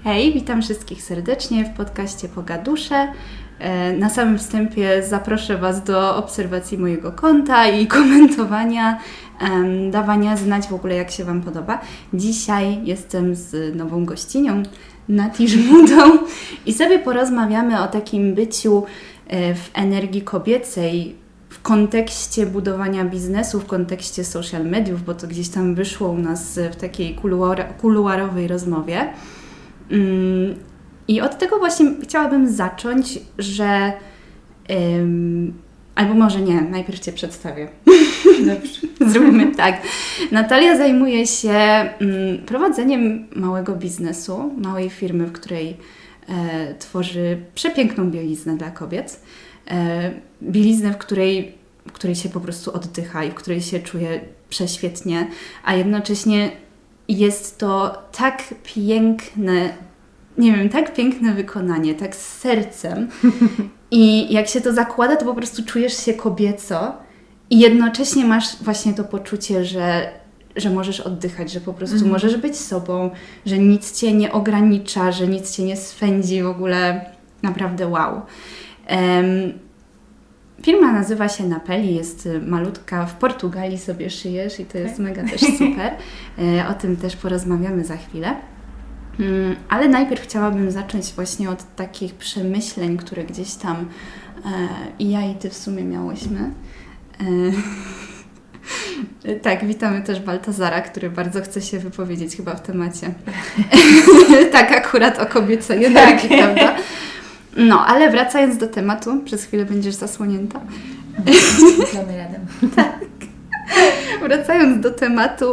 Hej, witam wszystkich serdecznie w podcaście Pogadusze. Na samym wstępie zaproszę Was do obserwacji mojego konta i komentowania, dawania znać w ogóle jak się Wam podoba. Dzisiaj jestem z nową gościnią, Nati Żmudą i sobie porozmawiamy o takim byciu w energii kobiecej, w kontekście budowania biznesu, w kontekście social mediów, bo to gdzieś tam wyszło u nas w takiej kuluarowej rozmowie. I od tego właśnie chciałabym zacząć, że... albo może nie, najpierw Cię przedstawię. Dobrze. Zróbmy tak. Natalia zajmuje się prowadzeniem małego biznesu, małej firmy, w której tworzy przepiękną bieliznę dla kobiet. Bieliznę, w której się po prostu oddycha i w której się czuje prześwietnie, a jednocześnie jest to tak piękne, nie wiem, tak piękne wykonanie, tak z sercem. I jak się to zakłada, to po prostu czujesz się kobieco i jednocześnie masz właśnie to poczucie, że możesz oddychać, że po prostu możesz być sobą, że nic Cię nie ogranicza, że nic Cię nie swędzi, w ogóle naprawdę wow. Firma nazywa się Napeli, jest malutka, w Portugalii sobie szyjesz i to jest mega też super. O tym też porozmawiamy za chwilę. Ale najpierw chciałabym zacząć właśnie od takich przemyśleń, które gdzieś tam i ja i Ty w sumie miałyśmy. Tak, witamy też Baltazara, który bardzo chce się wypowiedzieć chyba w temacie. Tak, akurat o kobiecej energii, prawda? No, ale wracając do tematu, przez chwilę będziesz zasłonięta. Damy radę. Tak. Wracając do tematu,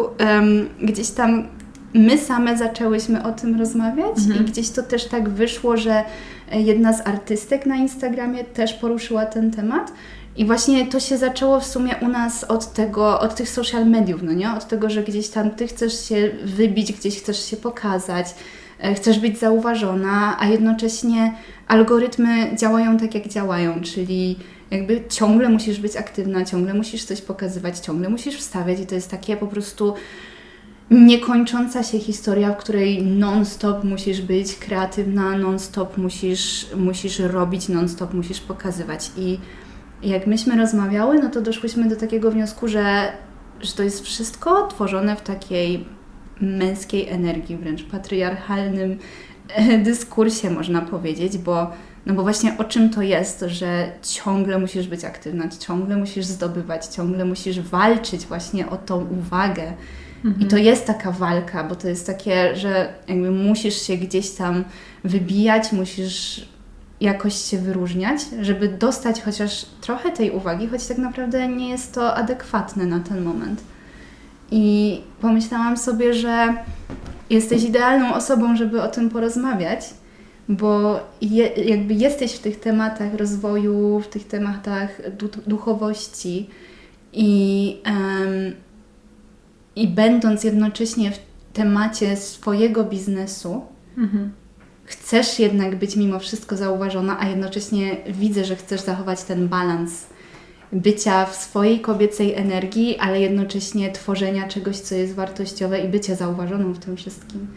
gdzieś tam my same zaczęłyśmy o tym rozmawiać i gdzieś to też tak wyszło, że jedna z artystek na Instagramie też poruszyła ten temat. I właśnie to się zaczęło w sumie u nas od tych social mediów, no nie? Od tego, że gdzieś tam Ty chcesz się wybić, gdzieś chcesz się pokazać, chcesz być zauważona, a jednocześnie algorytmy działają tak, jak działają, czyli jakby ciągle musisz być aktywna, ciągle musisz coś pokazywać, ciągle musisz wstawiać i to jest takie po prostu niekończąca się historia, w której non-stop musisz być kreatywna, non-stop musisz robić, non-stop musisz pokazywać. I jak myśmy rozmawiały, no to doszłyśmy do takiego wniosku, że to jest wszystko tworzone w takiej męskiej energii, wręcz patriarchalnym dyskursie, można powiedzieć, bo właśnie o czym to jest, że ciągle musisz być aktywna, ciągle musisz zdobywać, ciągle musisz walczyć właśnie o tą uwagę. I to jest taka walka, bo to jest takie, że jakby musisz się gdzieś tam wybijać, musisz jakoś się wyróżniać, żeby dostać chociaż trochę tej uwagi, choć tak naprawdę nie jest to adekwatne na ten moment. I pomyślałam sobie, że jesteś idealną osobą, żeby o tym porozmawiać, bo jakby jesteś w tych tematach rozwoju, w tych tematach duchowości i będąc jednocześnie w temacie swojego biznesu, chcesz jednak być mimo wszystko zauważona, a jednocześnie widzę, że chcesz zachować ten balans bycia w swojej kobiecej energii, ale jednocześnie tworzenia czegoś, co jest wartościowe i bycia zauważoną w tym wszystkim.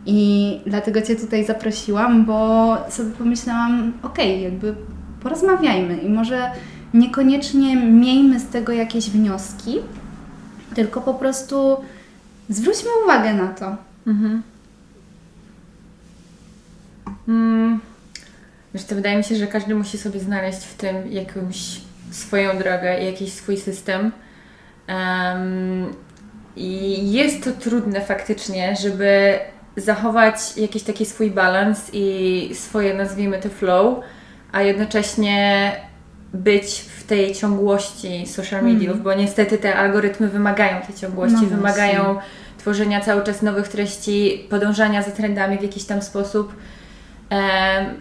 I dlatego Cię tutaj zaprosiłam, bo sobie pomyślałam, okej, jakby porozmawiajmy i może niekoniecznie miejmy z tego jakieś wnioski, tylko po prostu zwróćmy uwagę na to. Wiesz, to wydaje mi się, że każdy musi sobie znaleźć w tym jakąś swoją drogę i jakiś swój system. I jest to trudne faktycznie, żeby zachować jakiś taki swój balans i swoje, nazwijmy to flow, a jednocześnie być w tej ciągłości social mediów, bo niestety te algorytmy wymagają tej ciągłości, wymagają tworzenia cały czas nowych treści, podążania za trendami w jakiś tam sposób.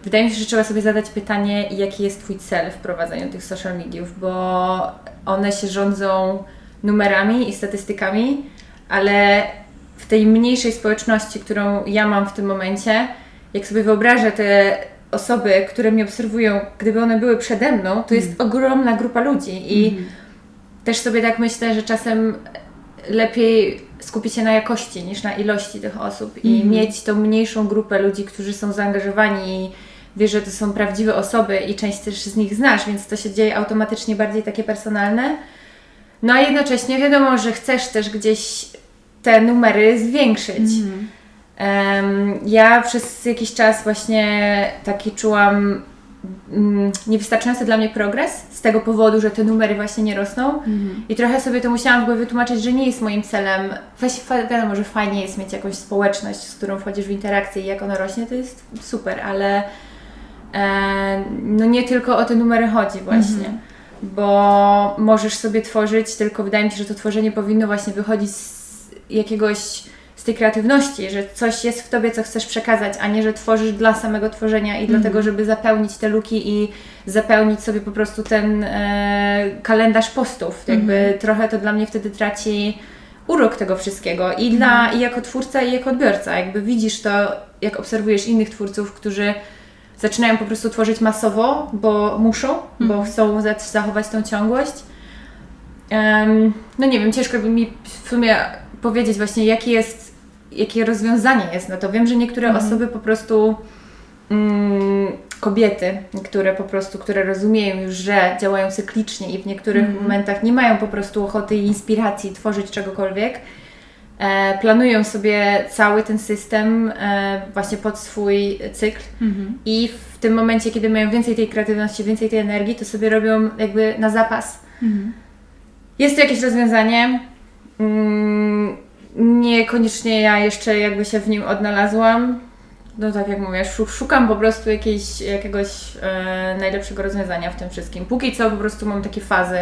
Wydaje mi się, że trzeba sobie zadać pytanie, jaki jest Twój cel w prowadzeniu tych social mediów, bo one się rządzą numerami i statystykami, ale w tej mniejszej społeczności, którą ja mam w tym momencie, jak sobie wyobrażę te osoby, które mnie obserwują, gdyby one były przede mną, to jest ogromna grupa ludzi i też sobie tak myślę, że czasem lepiej skupić się na jakości niż na ilości tych osób i mieć tą mniejszą grupę ludzi, którzy są zaangażowani i wiesz, że to są prawdziwe osoby i część też z nich znasz, więc to się dzieje automatycznie bardziej takie personalne. No a jednocześnie wiadomo, że chcesz też gdzieś te numery zwiększyć. Ja przez jakiś czas właśnie taki czułam niewystarczający dla mnie progres z tego powodu, że te numery właśnie nie rosną i trochę sobie to musiałam w głowie wytłumaczyć, że nie jest moim celem. Wiadomo, że fajnie jest mieć jakąś społeczność, z którą wchodzisz w interakcję i jak ona rośnie, to jest super, ale no nie tylko o te numery chodzi właśnie, bo możesz sobie tworzyć, tylko wydaje mi się, że to tworzenie powinno właśnie wychodzić z tej kreatywności, że coś jest w Tobie, co chcesz przekazać, a nie, że tworzysz dla samego tworzenia i dlatego, żeby zapełnić te luki i zapełnić sobie po prostu ten kalendarz postów. Jakby trochę to dla mnie wtedy traci urok tego wszystkiego i jako twórca, i jako odbiorca. Jakby widzisz to, jak obserwujesz innych twórców, którzy zaczynają po prostu tworzyć masowo, bo muszą, bo chcą zachować tą ciągłość. No nie wiem, ciężko by mi w sumie powiedzieć właśnie, jakie rozwiązanie jest na to. Wiem, że niektóre osoby po prostu, kobiety, które rozumieją już, że działają cyklicznie i w niektórych momentach nie mają po prostu ochoty i inspiracji tworzyć czegokolwiek, planują sobie cały ten system właśnie pod swój cykl i w tym momencie, kiedy mają więcej tej kreatywności, więcej tej energii, to sobie robią jakby na zapas. Jest to jakieś rozwiązanie. Niekoniecznie ja jeszcze jakby się w nim odnalazłam. No tak jak mówię, szukam po prostu jakiegoś najlepszego rozwiązania w tym wszystkim. Póki co po prostu mam takie fazy.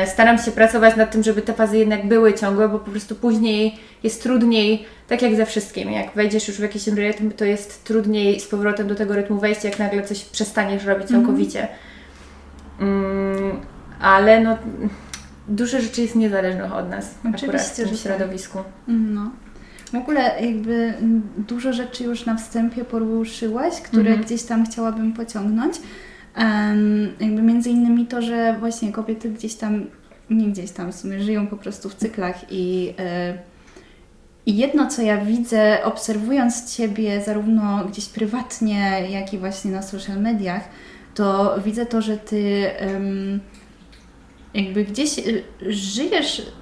Staram się pracować nad tym, żeby te fazy jednak były ciągłe, bo po prostu później jest trudniej, tak jak ze wszystkim. Jak wejdziesz już w jakiś rytm, to jest trudniej z powrotem do tego rytmu wejść, jak nagle coś przestaniesz robić całkowicie. Ale no, dużo rzeczy jest niezależnych od nas. Akurat w tym środowisku. No. W ogóle jakby dużo rzeczy już na wstępie poruszyłaś, które gdzieś tam chciałabym pociągnąć. Jakby między innymi to, że właśnie kobiety nie gdzieś tam w sumie żyją po prostu w cyklach i jedno, co ja widzę, obserwując Ciebie zarówno gdzieś prywatnie, jak i właśnie na social mediach, to widzę to, że Ty jakby gdzieś żyjesz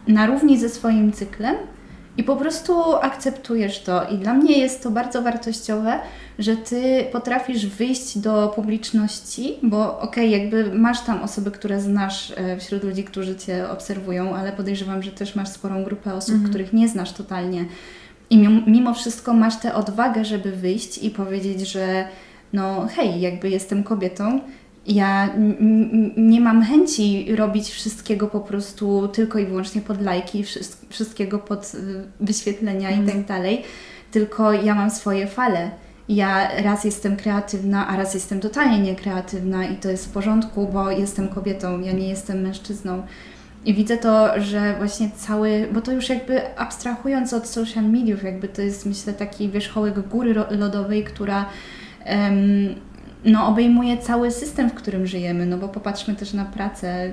na równi ze swoim cyklem i po prostu akceptujesz to. I dla mnie jest to bardzo wartościowe, że Ty potrafisz wyjść do publiczności, bo okej, jakby masz tam osoby, które znasz wśród ludzi, którzy Cię obserwują, ale podejrzewam, że też masz sporą grupę osób, których nie znasz totalnie. I mimo wszystko masz tę odwagę, żeby wyjść i powiedzieć, że no hej, jakby jestem kobietą, ja nie mam chęci robić wszystkiego po prostu tylko i wyłącznie pod lajki, wszystkiego pod wyświetlenia i tak dalej, tylko ja mam swoje fale. Ja raz jestem kreatywna, a raz jestem totalnie niekreatywna i to jest w porządku, bo jestem kobietą, ja nie jestem mężczyzną. I widzę to, że właśnie bo to już jakby abstrahując od social mediów, jakby to jest myślę taki wierzchołek góry lodowej, która obejmuje cały system, w którym żyjemy, no bo popatrzmy też na prace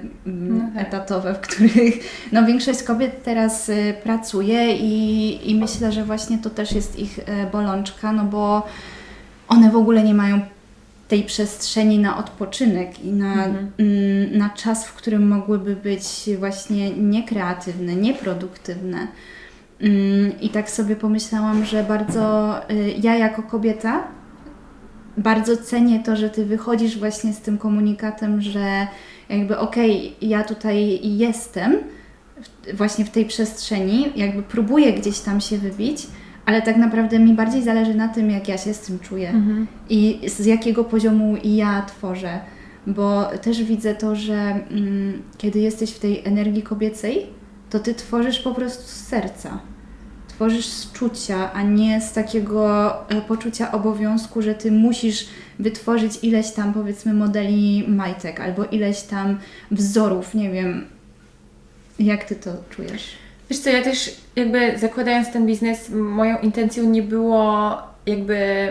etatowe, w których większość kobiet teraz pracuje i myślę, że właśnie to też jest ich bolączka, no bo one w ogóle nie mają tej przestrzeni na odpoczynek i na czas, w którym mogłyby być właśnie niekreatywne, nieproduktywne. I tak sobie pomyślałam, że bardzo ja jako kobieta bardzo cenię to, że Ty wychodzisz właśnie z tym komunikatem, że jakby ja tutaj jestem właśnie w tej przestrzeni, jakby próbuję gdzieś tam się wybić, ale tak naprawdę mi bardziej zależy na tym, jak ja się z tym czuję i z jakiego poziomu ja tworzę, bo też widzę to, że kiedy jesteś w tej energii kobiecej, to Ty tworzysz po prostu z serca. Tworzysz z czucia, a nie z takiego poczucia obowiązku, że Ty musisz wytworzyć ileś tam powiedzmy modeli majtek albo ileś tam wzorów, nie wiem. Jak Ty to czujesz? Wiesz co, ja też jakby zakładając ten biznes, moją intencją nie było jakby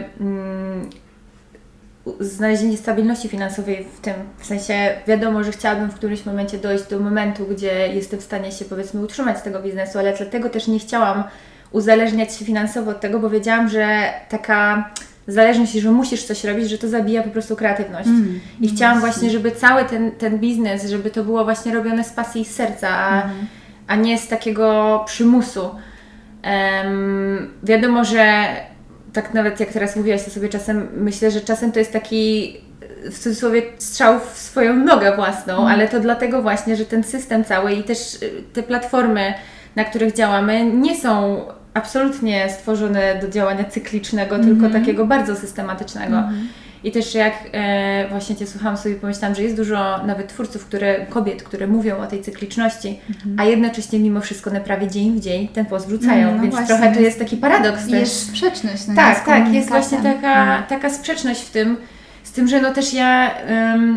znalezienie stabilności finansowej w tym, w sensie wiadomo, że chciałabym w którymś momencie dojść do momentu, gdzie jestem w stanie się powiedzmy utrzymać z tego biznesu, ale dlatego też nie chciałam uzależniać się finansowo od tego, bo wiedziałam, że taka zależność, że musisz coś robić, że to zabija po prostu kreatywność. I chciałam właśnie, żeby cały ten biznes, żeby to było właśnie robione z pasji i z serca, a nie z takiego przymusu. Wiadomo, że tak nawet jak teraz mówiłaś, to sobie czasem myślę, że czasem to jest taki w cudzysłowie strzał w swoją nogę własną, ale to dlatego właśnie, że ten system cały i też te platformy, na których działamy, nie są absolutnie stworzone do działania cyklicznego, tylko takiego bardzo systematycznego. I też jak właśnie Cię słuchałam, sobie pomyślałam, że jest dużo nawet twórców, kobiet, które mówią o tej cykliczności, a jednocześnie mimo wszystko na prawie dzień w dzień ten post wrzucają, więc właśnie, trochę to jest taki paradoks też. Jest sprzeczność. No tak, jest właśnie taka sprzeczność w tym, z tym, że no też ja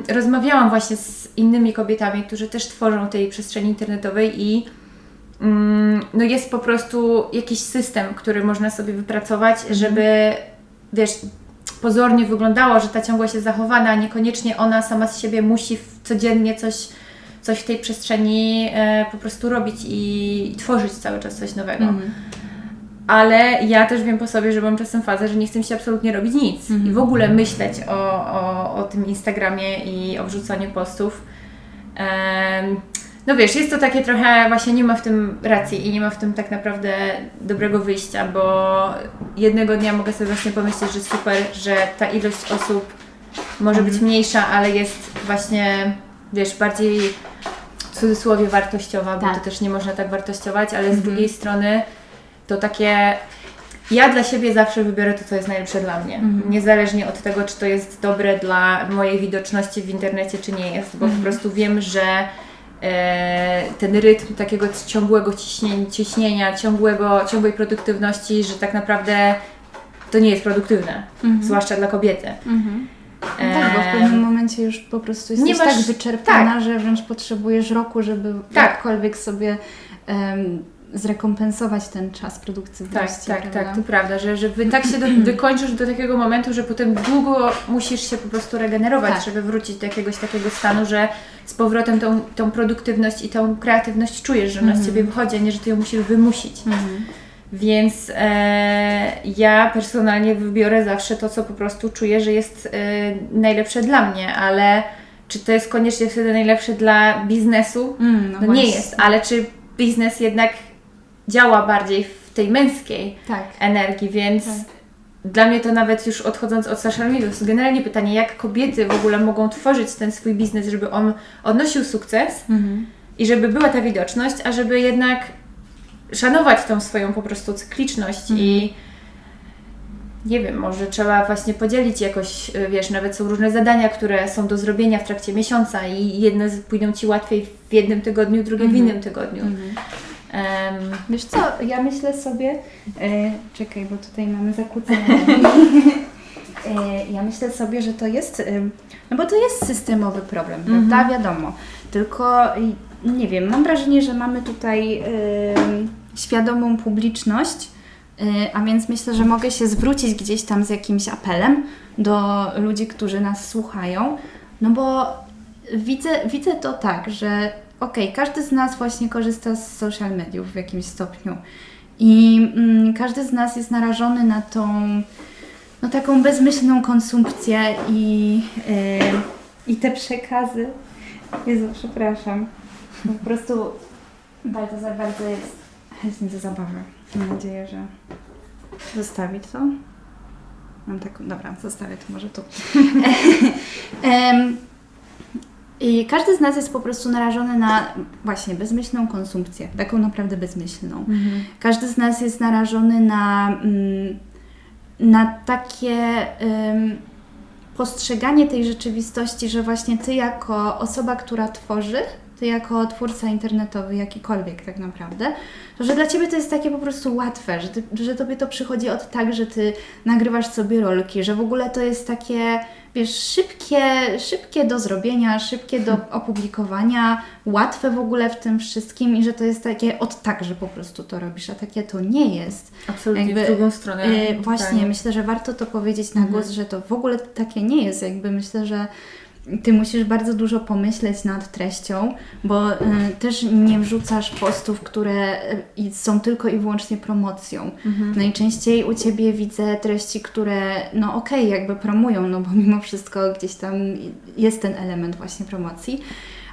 rozmawiałam właśnie z innymi kobietami, którzy też tworzą tej przestrzeni internetowej i no jest po prostu jakiś system, który można sobie wypracować, żeby, wiesz, pozornie wyglądało, że ta ciągłość jest zachowana, a niekoniecznie ona sama z siebie musi codziennie coś w tej przestrzeni po prostu robić i tworzyć cały czas coś nowego. Ale ja też wiem po sobie, że mam czasem fazę, że nie chcę się absolutnie robić nic i w ogóle myśleć o tym Instagramie i o wrzucaniu postów. No wiesz, jest to takie trochę, właśnie nie ma w tym racji i nie ma w tym tak naprawdę dobrego wyjścia, bo jednego dnia mogę sobie właśnie pomyśleć, że super, że ta ilość osób może być mniejsza, ale jest właśnie, wiesz, bardziej w cudzysłowie wartościowa, bo to też nie można tak wartościować, ale z drugiej strony to takie, ja dla siebie zawsze wybiorę to, co jest najlepsze dla mnie, niezależnie od tego, czy to jest dobre dla mojej widoczności w internecie, czy nie jest, bo po prostu wiem, że ten rytm takiego ciągłego ciśnienia, ciągłej produktywności, że tak naprawdę to nie jest produktywne, zwłaszcza dla kobiety. Tak, bo w pewnym momencie już po prostu jesteś tak wyczerpana, że wręcz potrzebujesz roku, żeby jakkolwiek sobie zrekompensować ten czas produktywności. Tak, to prawda, że tak się wykończysz do takiego momentu, że potem długo musisz się po prostu regenerować, żeby wrócić do jakiegoś takiego stanu, że z powrotem tą produktywność i tą kreatywność czujesz, że ona z Ciebie wychodzi, a nie, że Ty ją musisz wymusić. Więc ja personalnie wybiorę zawsze to, co po prostu czuję, że jest najlepsze dla mnie, ale czy to jest koniecznie wtedy najlepsze dla biznesu? No nie jest, ale czy biznes jednak działa bardziej w tej męskiej energii, więc dla mnie to nawet już odchodząc od social media, to jest generalnie pytanie, jak kobiety w ogóle mogą tworzyć ten swój biznes, żeby on odnosił sukces i żeby była ta widoczność, a żeby jednak szanować tą swoją po prostu cykliczność i nie wiem, może trzeba właśnie podzielić jakoś, wiesz, nawet są różne zadania, które są do zrobienia w trakcie miesiąca i jedne pójdą Ci łatwiej w jednym tygodniu, drugie w innym tygodniu. Wiesz co, ja myślę sobie, czekaj, bo tutaj mamy zakłócenie. Ja myślę sobie, że to jest, no bo to jest systemowy problem, prawda? Wiadomo, tylko nie wiem, mam wrażenie, że mamy tutaj świadomą publiczność, a więc myślę, że mogę się zwrócić gdzieś tam z jakimś apelem do ludzi, którzy nas słuchają, no bo widzę to tak, że każdy z nas właśnie korzysta z social mediów w jakimś stopniu i każdy z nas jest narażony na tą taką bezmyślną konsumpcję i te przekazy. Jezu, przepraszam. Po prostu bardzo jest chętnie do zabawy. Mam nadzieję, że zostawić to. Mam taką, dobra, zostawię to może tu. I każdy z nas jest po prostu narażony na właśnie bezmyślną konsumpcję, taką naprawdę bezmyślną. Każdy z nas jest narażony na takie postrzeganie tej rzeczywistości, że właśnie Ty jako osoba, która tworzy, Ty jako twórca internetowy, jakikolwiek tak naprawdę, to że dla Ciebie to jest takie po prostu łatwe, że Tobie to przychodzi od tak, że Ty nagrywasz sobie rolki, że w ogóle to jest takie wiesz, szybkie do zrobienia, szybkie do opublikowania, łatwe w ogóle w tym wszystkim i że to jest takie tak, że po prostu to robisz, a takie to nie jest. Absolutnie, w drugą stronę. Właśnie, myślę, że warto to powiedzieć na głos, że to w ogóle takie nie jest. Myślę, że Ty musisz bardzo dużo pomyśleć nad treścią, bo też nie wrzucasz postów, które są tylko i wyłącznie promocją. Najczęściej u Ciebie widzę treści, które jakby promują, no bo mimo wszystko gdzieś tam jest ten element właśnie promocji,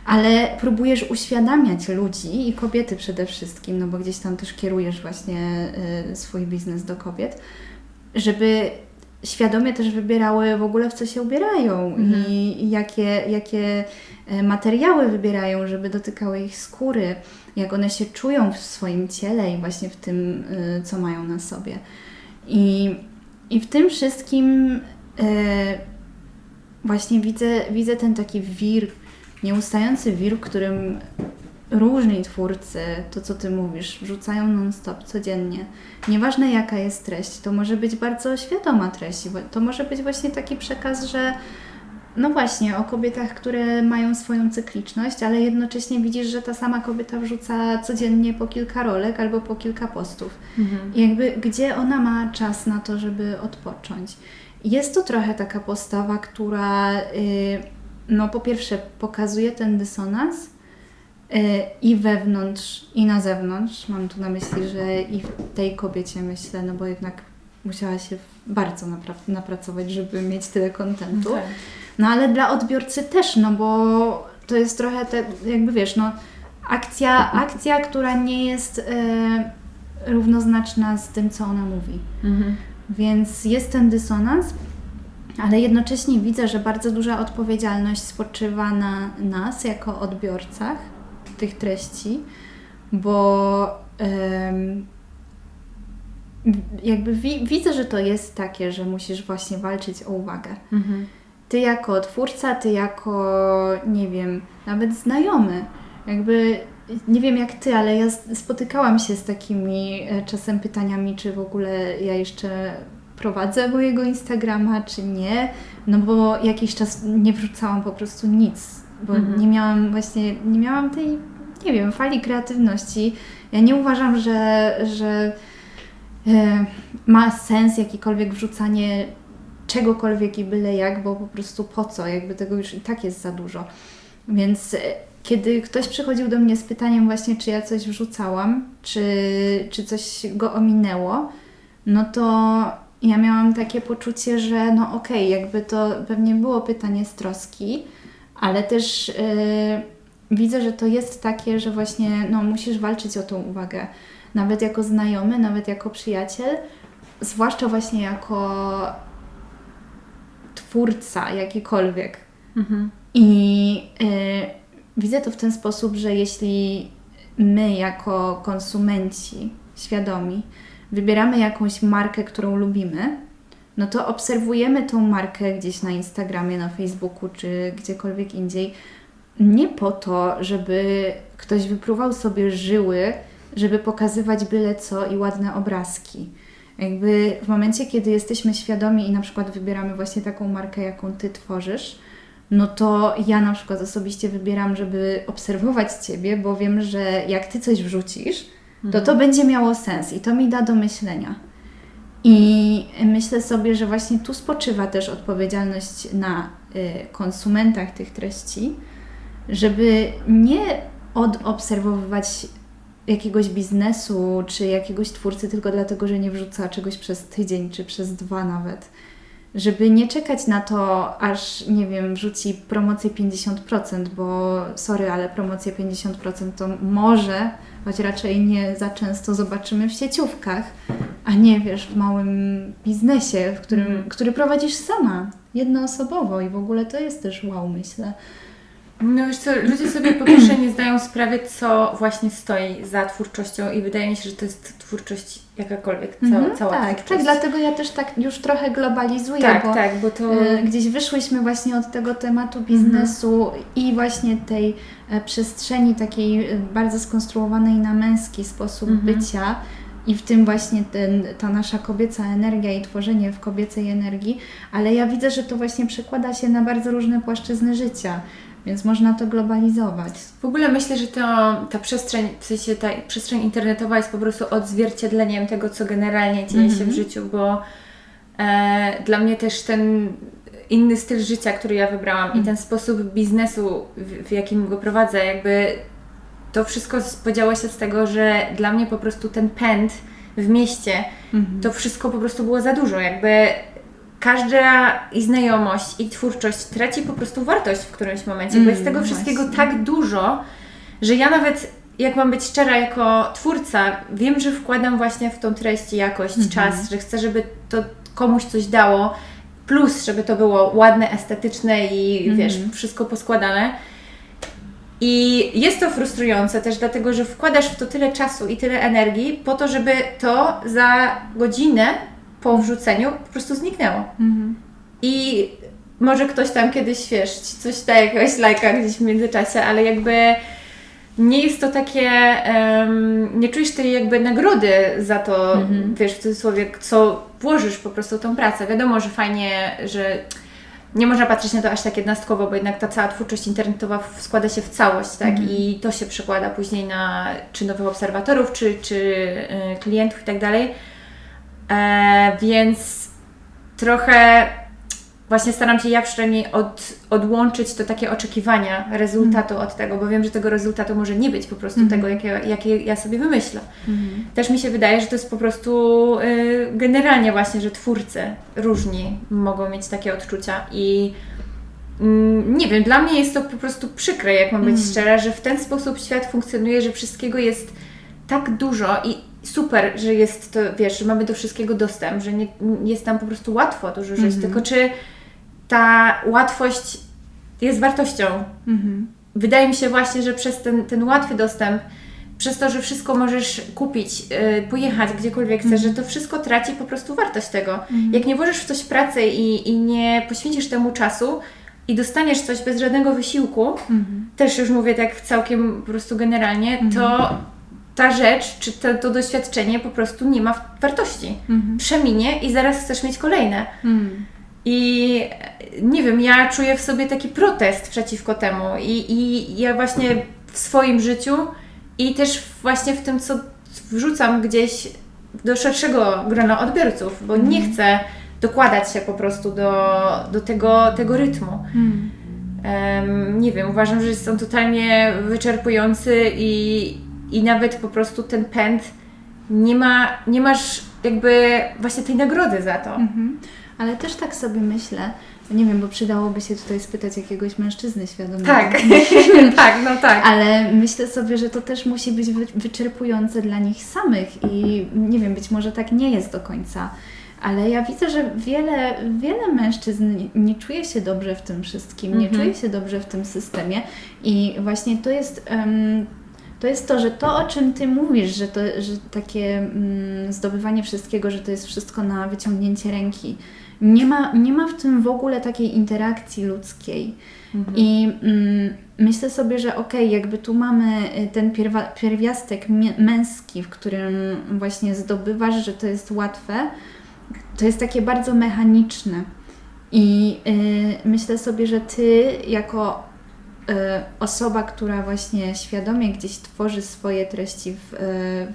ale próbujesz uświadamiać ludzi i kobiety przede wszystkim, no bo gdzieś tam też kierujesz właśnie swój biznes do kobiet, żeby świadomie też wybierały w ogóle, w co się ubierają i jakie materiały wybierają, żeby dotykały ich skóry, jak one się czują w swoim ciele i właśnie w tym, co mają na sobie. I w tym wszystkim właśnie widzę ten taki nieustający wir, w którym różni twórcy, to co Ty mówisz, wrzucają non-stop, codziennie. Nieważne jaka jest treść, to może być bardzo świadoma treść, to może być właśnie taki przekaz, że no właśnie o kobietach, które mają swoją cykliczność, ale jednocześnie widzisz, że ta sama kobieta wrzuca codziennie po kilka rolek albo po kilka postów. I jakby gdzie ona ma czas na to, żeby odpocząć. Jest to trochę taka postawa, która po pierwsze pokazuje ten dysonans, i wewnątrz, i na zewnątrz. Mam tu na myśli, że i w tej kobiecie myślę, no bo jednak musiała się bardzo napracować, żeby mieć tyle kontentu. Okay. No ale dla odbiorcy też, no bo to jest trochę jakby wiesz, no akcja, która nie jest równoznaczna z tym, co ona mówi. Więc jest ten dysonans, ale jednocześnie widzę, że bardzo duża odpowiedzialność spoczywa na nas jako odbiorcach tych treści, bo jakby widzę, że to jest takie, że musisz właśnie walczyć o uwagę. Ty jako twórca, ty jako, nie wiem, nawet znajomy, jakby nie wiem jak Ty, ale ja spotykałam się z takimi czasem pytaniami, czy w ogóle ja jeszcze prowadzę mojego Instagrama, czy nie, no bo jakiś czas nie wrzucałam po prostu nic, bo nie miałam tej, nie wiem, fali kreatywności. Ja nie uważam, że ma sens jakikolwiek wrzucanie czegokolwiek i byle jak, bo po prostu po co, jakby tego już i tak jest za dużo. Więc kiedy ktoś przychodził do mnie z pytaniem właśnie, czy ja coś wrzucałam, czy coś go ominęło, no to ja miałam takie poczucie, że no okej, jakby to pewnie było pytanie z troski, ale też widzę, że to jest takie, że właśnie no, musisz walczyć o tą uwagę. Nawet jako znajomy, nawet jako przyjaciel, zwłaszcza właśnie jako twórca jakikolwiek. I widzę to w ten sposób, że jeśli my jako konsumenci świadomi wybieramy jakąś markę, którą lubimy, no to obserwujemy tą markę gdzieś na Instagramie, na Facebooku czy gdziekolwiek indziej nie po to, żeby ktoś wypruwał sobie żyły, żeby pokazywać byle co i ładne obrazki. Jakby w momencie, kiedy jesteśmy świadomi i na przykład wybieramy właśnie taką markę, jaką Ty tworzysz, no to ja na przykład osobiście wybieram, żeby obserwować Ciebie, bo wiem, że jak Ty coś wrzucisz, to będzie miało sens i to mi da do myślenia. I myślę sobie, że właśnie tu spoczywa też odpowiedzialność na konsumentach tych treści, żeby nie odobserwowywać jakiegoś biznesu czy jakiegoś twórcy tylko dlatego, że nie wrzuca czegoś przez tydzień czy przez 2 nawet. Żeby nie czekać na to, aż, nie wiem, wrzuci promocję 50%, bo sorry, ale promocję 50% to może, choć raczej nie za często zobaczymy w sieciówkach, a nie, wiesz, w małym biznesie, który prowadzisz sama, jednoosobowo i w ogóle to jest też wow, myślę. No wiesz co, ludzie sobie po pierwsze nie zdają sprawy, co właśnie stoi za twórczością i wydaje mi się, że to jest twórczość jakakolwiek, cała twórczość. Tak, dlatego ja też tak już trochę globalizuję, bo to gdzieś wyszłyśmy właśnie od tego tematu biznesu i właśnie tej przestrzeni takiej bardzo skonstruowanej na męski sposób bycia i w tym właśnie ta nasza kobieca energia i tworzenie w kobiecej energii, ale ja widzę, że to właśnie przekłada się na bardzo różne płaszczyzny życia, więc można to globalizować. W ogóle myślę, że ta przestrzeń, w sensie ta przestrzeń internetowa jest po prostu odzwierciedleniem tego, co generalnie dzieje się w życiu, bo dla mnie też ten inny styl życia, który ja wybrałam i ten sposób biznesu, w jakim go prowadzę, jakby to wszystko podziało się z tego, że dla mnie po prostu ten pęd w mieście, to wszystko po prostu było za dużo, jakby każda i znajomość i twórczość traci po prostu wartość w którymś momencie, bo jest tego wszystkiego tak dużo, że ja nawet, jak mam być szczera, jako twórca, wiem, że wkładam właśnie w tą treść jakość, czas, że chcę, żeby to komuś coś dało, plus, żeby to było ładne, estetyczne i wiesz, wszystko poskładane. I jest to frustrujące też dlatego, że wkładasz w to tyle czasu i tyle energii po to, żeby to za godzinę po wrzuceniu po prostu zniknęło. I może ktoś tam kiedyś, wiesz, coś da jakiegoś lajka gdzieś w międzyczasie, ale jakby nie jest to takie, nie czujesz tej jakby nagrody za to, wiesz, w cudzysłowie, co włożysz po prostu tą pracę. Wiadomo, że fajnie, że nie można patrzeć na to aż tak jednostkowo, bo jednak ta cała twórczość internetowa składa się w całość, tak? I to się przekłada później na czy nowych obserwatorów, czy klientów i tak dalej. Więc trochę właśnie staram się ja przynajmniej odłączyć to takie oczekiwania rezultatu od tego, bo wiem, że tego rezultatu może nie być po prostu tego, jakie ja sobie wymyślę. Też mi się wydaje, że to jest po prostu generalnie właśnie, że twórcy różni mogą mieć takie odczucia i nie wiem, dla mnie jest to po prostu przykre, jak mam być szczera, że w ten sposób świat funkcjonuje, że wszystkiego jest tak dużo i super, że jest to, wiesz, że mamy do wszystkiego dostęp, że nie jest tam po prostu łatwo dużo żyć, tylko czy ta łatwość jest wartością. Wydaje mi się właśnie, że przez ten łatwy dostęp, przez to, że wszystko możesz kupić, pojechać gdziekolwiek chcesz, że to wszystko traci po prostu wartość tego. Jak nie włożysz w coś pracy i nie poświęcisz temu czasu i dostaniesz coś bez żadnego wysiłku, też już mówię tak całkiem po prostu generalnie, to ta rzecz, czy to doświadczenie po prostu nie ma wartości. Przeminie i zaraz chcesz mieć kolejne. I nie wiem, ja czuję w sobie taki protest przeciwko temu i ja właśnie w swoim życiu i też właśnie w tym, co wrzucam gdzieś do szerszego grona odbiorców, bo nie chcę dokładać się po prostu do tego rytmu. Nie wiem, uważam, że są totalnie wyczerpujący i nawet po prostu ten pęd nie masz jakby właśnie tej nagrody za to. Ale też tak sobie myślę, nie wiem, bo przydałoby się tutaj spytać jakiegoś mężczyzny świadomego. Tak, tak. Ale myślę sobie, że to też musi być wyczerpujące dla nich samych i nie wiem, być może tak nie jest do końca. Ale ja widzę, że wiele mężczyzn nie czuje się dobrze w tym wszystkim, nie czuje się dobrze w tym systemie i właśnie to jest to, że to, o czym Ty mówisz, że takie zdobywanie wszystkiego, że to jest wszystko na wyciągnięcie ręki. Nie ma w tym w ogóle takiej interakcji ludzkiej. I myślę sobie, że jakby tu mamy ten pierwiastek męski, w którym właśnie zdobywasz, że to jest łatwe, to jest takie bardzo mechaniczne. I myślę sobie, że Ty jako osoba, która właśnie świadomie gdzieś tworzy swoje treści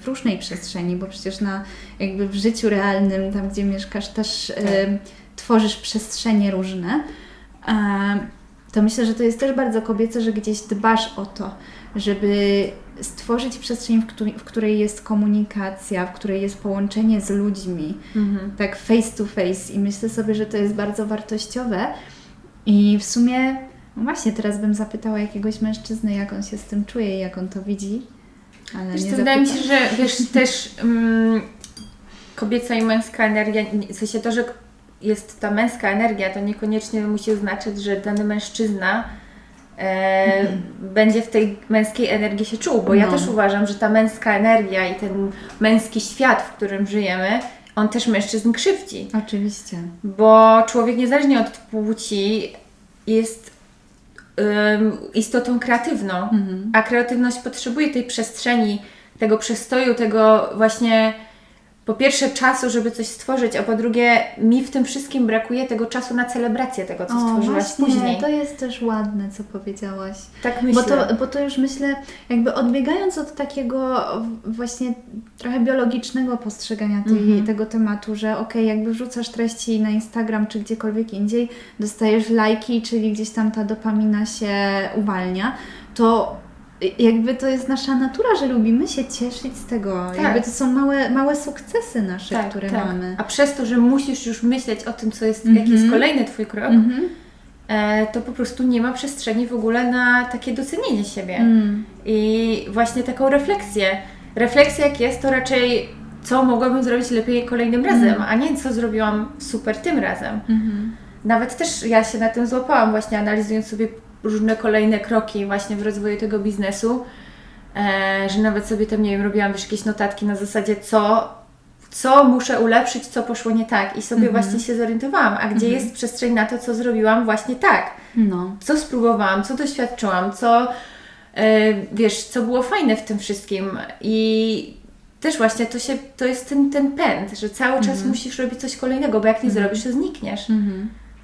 w różnej przestrzeni, bo przecież jakby w życiu realnym, tam gdzie mieszkasz, też tworzysz przestrzenie różne, to myślę, że to jest też bardzo kobiece, że gdzieś dbasz o to, żeby stworzyć przestrzeń, w której jest komunikacja, w której jest połączenie z ludźmi, tak face to face i myślę sobie, że to jest bardzo wartościowe i w sumie no właśnie, teraz bym zapytała jakiegoś mężczyzny, jak on się z tym czuje i jak on to widzi, ale wiesz, nie wydaje mi się, że wiesz, też kobieca i męska energia, w sensie to, że jest ta męska energia, to niekoniecznie musi oznaczać, że dany mężczyzna będzie w tej męskiej energii się czuł, bo ja też uważam, że ta męska energia i ten męski świat, w którym żyjemy, on też mężczyzn krzywdzi. Oczywiście. Bo człowiek niezależnie od płci jest istotą kreatywną, a kreatywność potrzebuje tej przestrzeni, tego przestoju, tego właśnie po pierwsze czasu, żeby coś stworzyć, a po drugie mi w tym wszystkim brakuje tego czasu na celebrację tego, co stworzyłaś właśnie, później. To jest też ładne, co powiedziałaś. Tak myślę. Bo to już myślę, jakby odbiegając od takiego właśnie trochę biologicznego postrzegania tego tematu, że jakby wrzucasz treści na Instagram czy gdziekolwiek indziej, dostajesz lajki, czyli gdzieś tam ta dopamina się uwalnia, to jakby to jest nasza natura, że lubimy się cieszyć z tego. Tak. Jakby to są małe sukcesy nasze, które mamy. A przez to, że musisz już myśleć o tym, co jest, jaki jest kolejny Twój krok, to po prostu nie ma przestrzeni w ogóle na takie docenienie siebie. I właśnie taką refleksję. Refleksja jak jest, to raczej co mogłabym zrobić lepiej kolejnym razem, a nie co zrobiłam super tym razem. Nawet też ja się na tym złapałam właśnie analizując sobie różne kolejne kroki właśnie w rozwoju tego biznesu, że nawet sobie tam, nie wiem, robiłam już jakieś notatki na zasadzie co muszę ulepszyć, co poszło nie tak i sobie właśnie się zorientowałam, a gdzie jest przestrzeń na to, co zrobiłam właśnie tak. Co spróbowałam, co doświadczyłam, co było fajne w tym wszystkim i też właśnie to jest ten pęd, że cały czas musisz robić coś kolejnego, bo jak nie zrobisz, to znikniesz.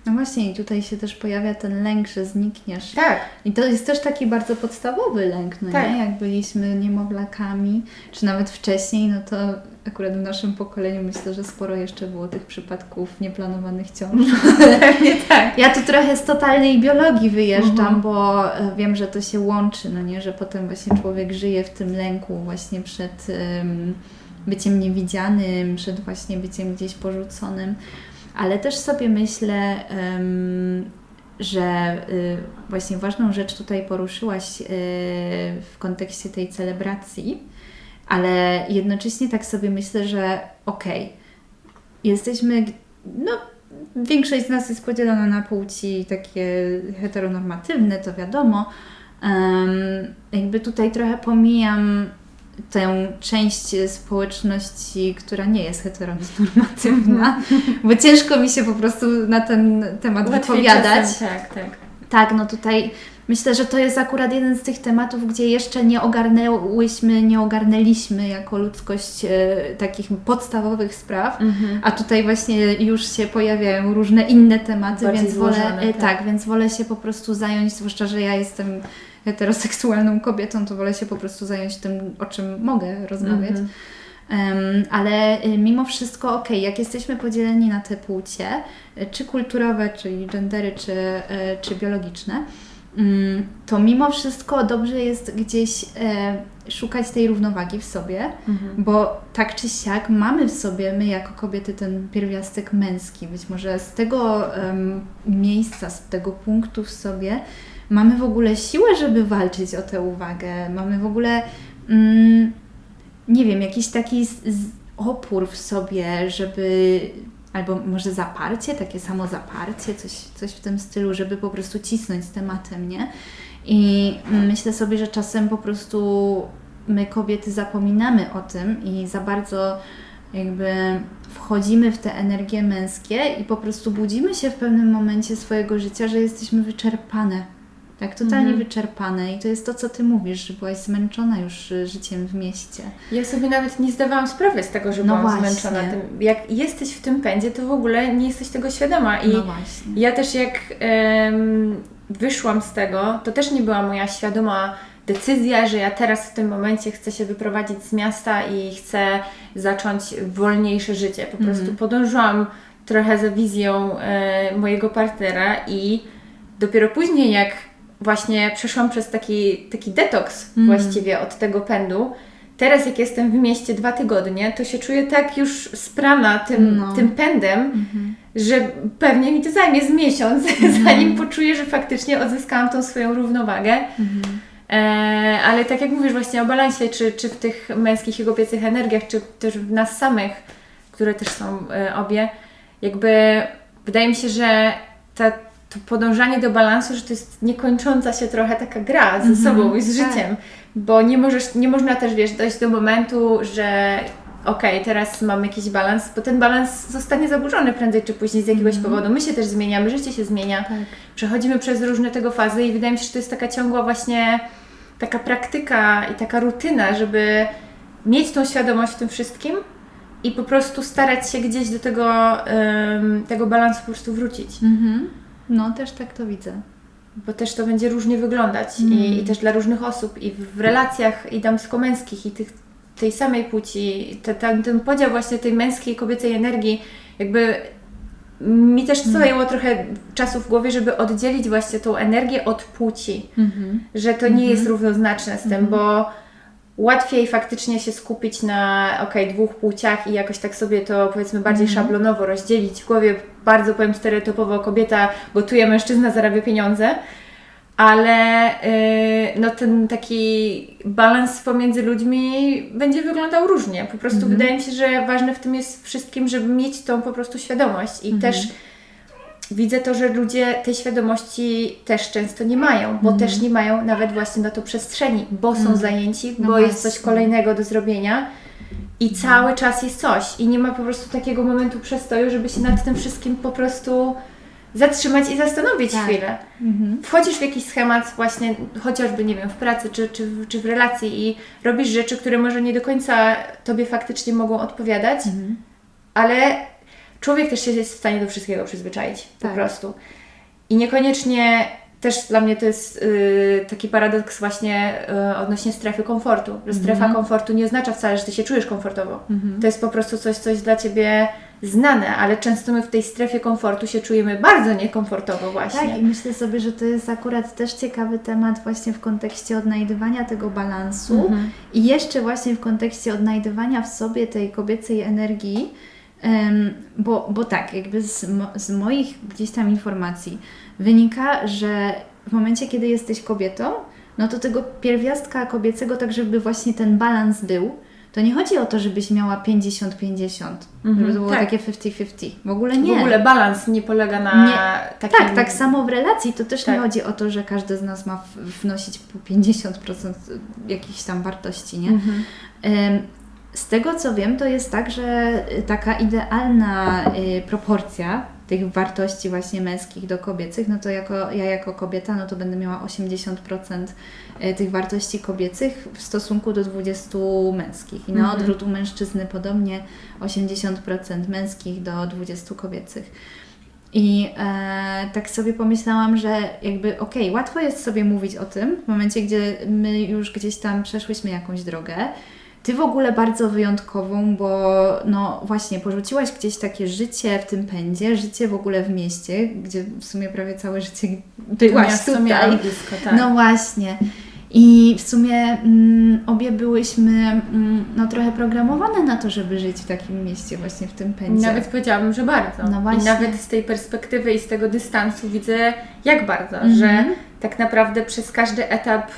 No właśnie i tutaj się też pojawia ten lęk, że znikniesz. Tak. I to jest też taki bardzo podstawowy lęk, nie? Jak byliśmy niemowlakami, czy nawet wcześniej, no to akurat w naszym pokoleniu myślę, że sporo jeszcze było tych przypadków nieplanowanych ciąż. Pewnie tak. Ja tu trochę z totalnej biologii wyjeżdżam, bo wiem, że to się łączy, no nie? Że potem właśnie człowiek żyje w tym lęku właśnie przed byciem niewidzianym, przed właśnie byciem gdzieś porzuconym. Ale też sobie myślę, że właśnie ważną rzecz tutaj poruszyłaś w kontekście tej celebracji, ale jednocześnie tak sobie myślę, że jesteśmy, większość z nas jest podzielona na płci takie heteronormatywne, to wiadomo. Jakby tutaj trochę pomijam tę część społeczności, która nie jest heteronormatywna, bo ciężko mi się po prostu na ten temat wypowiadać. Tak, no tutaj myślę, że to jest akurat jeden z tych tematów, gdzie jeszcze nie ogarnęliśmy jako ludzkość takich podstawowych spraw, a tutaj właśnie już się pojawiają różne inne tematy, więc wolę się po prostu zająć, zwłaszcza, że ja jestem heteroseksualną kobietą, to wolę się po prostu zająć tym, o czym mogę rozmawiać. Ale mimo wszystko, jak jesteśmy podzieleni na te płcie, czy kulturowe, czyli gendery, czy biologiczne, to mimo wszystko dobrze jest gdzieś szukać tej równowagi w sobie, bo tak czy siak mamy w sobie, my jako kobiety, ten pierwiastek męski. Być może z tego miejsca, z tego punktu w sobie mamy w ogóle siłę, żeby walczyć o tę uwagę. Mamy w ogóle, nie wiem, jakiś taki opór w sobie, żeby, albo może zaparcie, takie samo zaparcie, coś w tym stylu, żeby po prostu cisnąć z tematem, nie? I myślę sobie, że czasem po prostu my kobiety zapominamy o tym i za bardzo jakby wchodzimy w te energie męskie i po prostu budzimy się w pewnym momencie swojego życia, że jesteśmy wyczerpane. Tak, totalnie wyczerpane i to jest to, co Ty mówisz, że byłaś zmęczona już życiem w mieście. Ja sobie nawet nie zdawałam sprawy z tego, że byłam zmęczona tym. Jak jesteś w tym pędzie, to w ogóle nie jesteś tego świadoma. I ja też jak wyszłam z tego, to też nie była moja świadoma decyzja, że ja teraz w tym momencie chcę się wyprowadzić z miasta i chcę zacząć wolniejsze życie. Po prostu podążyłam trochę za wizją mojego partnera i dopiero później jak właśnie przeszłam przez taki detoks właściwie od tego pędu. Teraz jak jestem w mieście 2 tygodnie, to się czuję tak już sprana tym pędem, że pewnie mi to zajmie z miesiąc, zanim poczuję, że faktycznie odzyskałam tą swoją równowagę. Ale tak jak mówisz właśnie o balansie, czy w tych męskich i kobiecych energiach, czy też w nas samych, które też są obie, jakby wydaje mi się, że to podążanie do balansu, że to jest niekończąca się trochę taka gra ze sobą i z życiem, bo nie można też, dojść do momentu, że teraz mam jakiś balans, bo ten balans zostanie zaburzony prędzej czy później z jakiegoś powodu. My się też zmieniamy, życie się zmienia, przechodzimy przez różne tego fazy i wydaje mi się, że to jest taka ciągła właśnie taka praktyka i taka rutyna, żeby mieć tą świadomość w tym wszystkim i po prostu starać się gdzieś do tego balansu po prostu wrócić. No, też tak to widzę. Bo też to będzie różnie wyglądać i też dla różnych osób i w relacjach i damsko-męskich i tej samej płci, ten podział właśnie tej męskiej i kobiecej energii, jakby mi też zajęło trochę czasu w głowie, żeby oddzielić właśnie tą energię od płci, że to nie jest równoznaczne z tym, bo łatwiej faktycznie się skupić na dwóch płciach i jakoś tak sobie to powiedzmy bardziej szablonowo rozdzielić w głowie. Bardzo powiem stereotypowo, kobieta gotuje, mężczyzna zarabia pieniądze, ale no ten taki balans pomiędzy ludźmi będzie wyglądał różnie. Po prostu wydaje mi się, że ważne w tym jest wszystkim, żeby mieć tą po prostu świadomość i też widzę to, że ludzie tej świadomości też często nie mają, bo też nie mają nawet właśnie na to przestrzeni, bo są zajęci, bo jest coś kolejnego do zrobienia i cały czas jest coś i nie ma po prostu takiego momentu przestoju, żeby się nad tym wszystkim po prostu zatrzymać i zastanowić chwilę. Wchodzisz w jakiś schemat właśnie, chociażby, nie wiem, w pracy czy w relacji i robisz rzeczy, które może nie do końca Tobie faktycznie mogą odpowiadać, ale człowiek też się jest w stanie do wszystkiego przyzwyczaić po prostu. I niekoniecznie też dla mnie to jest taki paradoks właśnie odnośnie strefy komfortu, że strefa komfortu nie oznacza wcale, że Ty się czujesz komfortowo. To jest po prostu coś dla Ciebie znane, ale często my w tej strefie komfortu się czujemy bardzo niekomfortowo właśnie. Tak, i myślę sobie, że to jest akurat też ciekawy temat właśnie w kontekście odnajdywania tego balansu i jeszcze właśnie w kontekście odnajdywania w sobie tej kobiecej energii, bo tak, jakby z moich gdzieś tam informacji wynika, że w momencie, kiedy jesteś kobietą, no to tego pierwiastka kobiecego, tak żeby właśnie ten balans był, to nie chodzi o to, żebyś miała 50-50, żeby to było takie 50-50. W ogóle nie. W ogóle balans nie polega na takim... Tak samo w relacji. To też nie chodzi o to, że każdy z nas ma wnosić po 50% jakichś tam wartości, nie? Z tego co wiem, to jest tak, że taka idealna proporcja tych wartości właśnie męskich do kobiecych, no to ja jako kobieta, no to będę miała 80% tych wartości kobiecych w stosunku do 20% męskich. I na odwrót u mężczyzny podobnie 80% męskich do 20% kobiecych. I tak sobie pomyślałam, że jakby łatwo jest sobie mówić o tym w momencie, gdzie my już gdzieś tam przeszłyśmy jakąś drogę. Ty w ogóle bardzo wyjątkową, bo no właśnie porzuciłaś gdzieś takie życie w tym pędzie, życie w ogóle w mieście, gdzie w sumie prawie całe życie byłaś tutaj. Blisko, tak. No właśnie. I w sumie obie byłyśmy no trochę programowane na to, żeby żyć w takim mieście, właśnie w tym pędzie. Nawet powiedziałabym, że bardzo. No właśnie. I nawet z tej perspektywy i z tego dystansu widzę, jak bardzo, że tak naprawdę przez każdy etap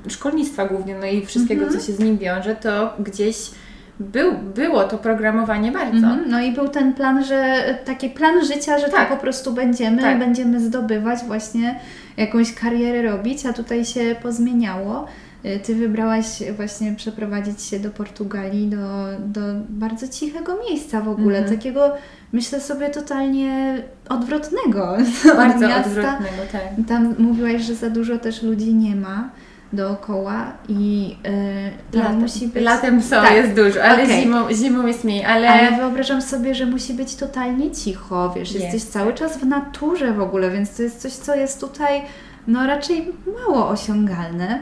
szkolnictwa głównie, no i wszystkiego, co się z nim wiąże, to gdzieś było to programowanie bardzo. No i był ten plan, że taki plan życia, że tak po prostu będziemy zdobywać właśnie jakąś karierę robić, a tutaj się pozmieniało. Ty wybrałaś właśnie przeprowadzić się do Portugalii, do bardzo cichego miejsca w ogóle, takiego myślę sobie totalnie odwrotnego. Bardzo odwrotnego, tak. Tam mówiłaś, że za dużo też ludzi nie ma dookoła i musi być... Latem jest dużo, ale zimą jest mniej. Ale wyobrażam sobie, że musi być totalnie cicho, wiesz, jesteś cały czas w naturze w ogóle, więc to jest coś, co jest tutaj no raczej mało osiągalne,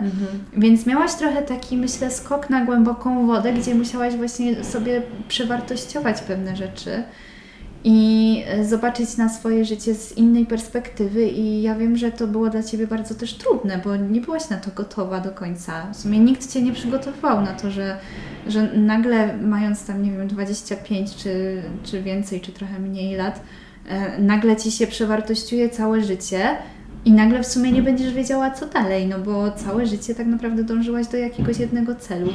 więc miałaś trochę taki, myślę, skok na głęboką wodę, gdzie musiałaś właśnie sobie przewartościować pewne rzeczy i zobaczyć na swoje życie z innej perspektywy i ja wiem, że to było dla Ciebie bardzo też trudne, bo nie byłaś na to gotowa do końca. W sumie nikt Cię nie przygotował na to, że nagle mając tam, nie wiem, 25 czy więcej, czy trochę mniej lat, nagle Ci się przewartościuje całe życie i nagle w sumie nie będziesz wiedziała, co dalej, no bo całe życie tak naprawdę dążyłaś do jakiegoś jednego celu.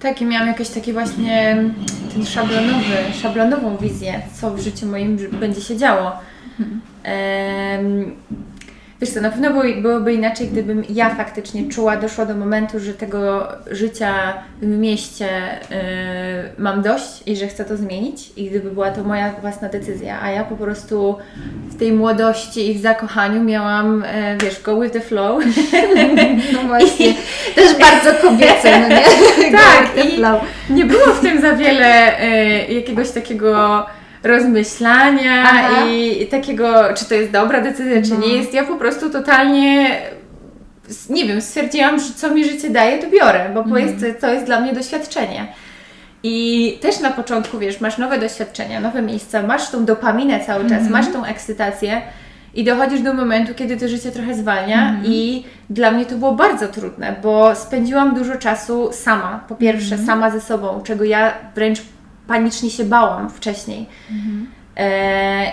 Tak, i miałam jakieś takie właśnie szablonową wizję, co w życiu moim będzie się działo. Wiesz co, na pewno byłoby inaczej, gdybym ja faktycznie doszła do momentu, że tego życia w mieście mam dość i że chcę to zmienić i gdyby była to moja własna decyzja, a ja po prostu w tej młodości i w zakochaniu miałam, wiesz, go with the flow. No właśnie, też bardzo kobiece, no nie? Tak, i nie było w tym za wiele jakiegoś takiego rozmyślania i takiego, czy to jest dobra decyzja, czy nie jest. Ja po prostu totalnie, nie wiem, stwierdziłam, że co mi życie daje, to biorę, bo to jest dla mnie doświadczenie. I też na początku, wiesz, masz nowe doświadczenia, nowe miejsca, masz tą dopaminę cały czas, masz tą ekscytację i dochodzisz do momentu, kiedy to życie trochę zwalnia i dla mnie to było bardzo trudne, bo spędziłam dużo czasu sama, po pierwsze, sama ze sobą, czego ja wręcz panicznie się bałam wcześniej.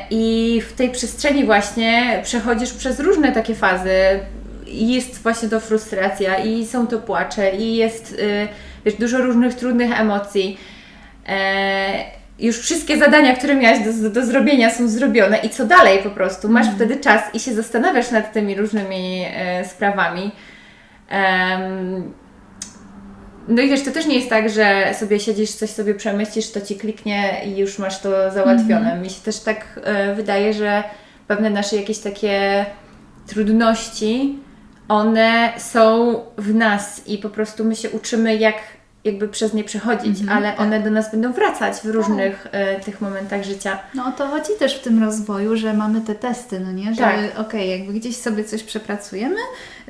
I w tej przestrzeni właśnie przechodzisz przez różne takie fazy. Jest właśnie to frustracja i są to płacze i jest wiesz, dużo różnych trudnych emocji. Już wszystkie zadania, które miałaś do zrobienia są zrobione i co dalej po prostu? Masz wtedy czas i się zastanawiasz nad tymi różnymi sprawami. No i wiesz, to też nie jest tak, że sobie siedzisz, coś sobie przemyślisz, to Ci kliknie i już masz to załatwione. Mi się też tak wydaje, że pewne nasze jakieś takie trudności, one są w nas i po prostu my się uczymy, jakby przez nie przechodzić, ale one do nas będą wracać w różnych tych momentach życia. No o to chodzi też w tym rozwoju, że mamy te testy, no nie? Że okej, jakby gdzieś sobie coś przepracujemy,